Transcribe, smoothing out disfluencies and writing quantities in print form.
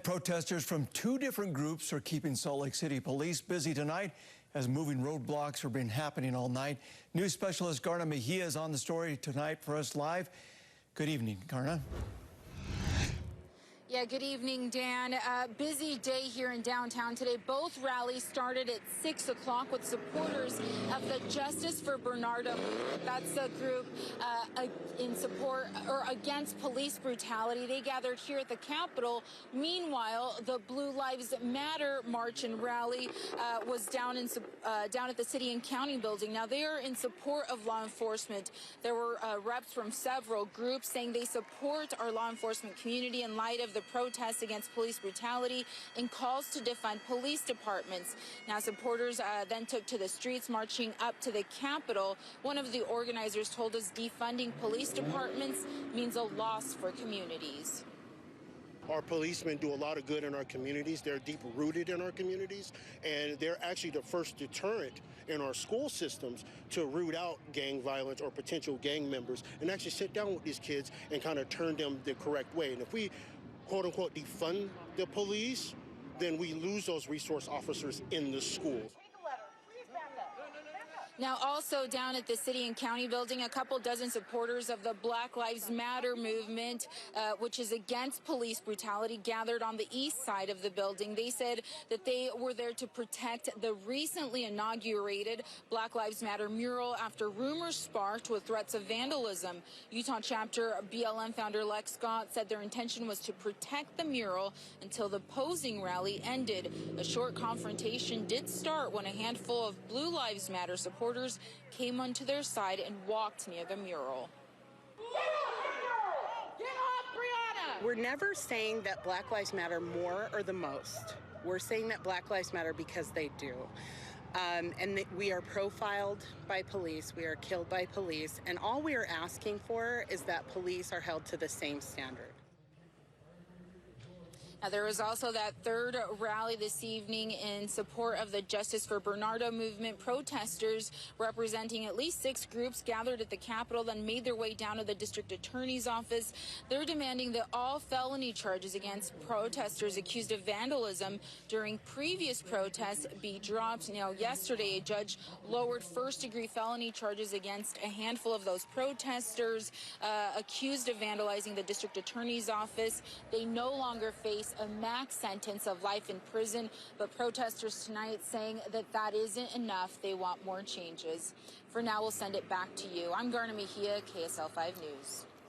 Protesters from two different groups are keeping Salt Lake City police busy tonight as moving roadblocks have been happening all night. News specialist Garna Mejia is on the story tonight for us live. Good evening, Garna. Yeah, good evening, Dan. Busy day here in downtown today. Both rallies started at 6 o'clock with supporters of the Justice for Bernardo. That's a group in support or against police brutality. They gathered here at the Capitol. Meanwhile, the Blue Lives Matter march and rally was down at the City and County building. Now, they are in support of law enforcement. There were reps from several groups saying they support our law enforcement community in light of the protests against police brutality and calls to defund police departments. Now, supporters then took to the streets, marching up to the Capitol. One of the organizers told us defunding police departments means a loss for communities. Our policemen do a lot of good in our communities. They're deep-rooted in our communities, and they're actually the first deterrent in our school systems to root out gang violence or potential gang members and actually sit down with these kids and kind of turn them the correct way. And if we, quote-unquote, defund the police, then we lose those resource officers in the schools. Now, also down at the City and County building, a couple dozen supporters of the Black Lives Matter movement, which is against police brutality, gathered on the east side of the building. They said that they were there to protect the recently inaugurated Black Lives Matter mural after rumors sparked with threats of vandalism. Utah chapter BLM founder Lex Scott said their intention was to protect the mural until the posing rally ended. A short confrontation did start when a handful of Blue Lives Matter supporters came onto their side and walked near the mural. Get off, Brianna! We're never saying that Black Lives Matter more or the most. We're saying that Black Lives Matter because they do. And that we are profiled by police, we are killed by police, and all we are asking for is that police are held to the same standard. Now, there was also that third rally this evening in support of the Justice for Bernardo movement. Protesters representing at least 6 groups gathered at the Capitol, then made their way down to the district attorney's office. They're demanding that all felony charges against protesters accused of vandalism during previous protests be dropped. Now, yesterday, a judge lowered first-degree felony charges against a handful of those protesters accused of vandalizing the district attorney's office. They no longer face a max sentence of life in prison, but protesters tonight saying that that isn't enough. They want more changes. For now, we'll send it back to you. I'm Garna Mejia, KSL 5 News.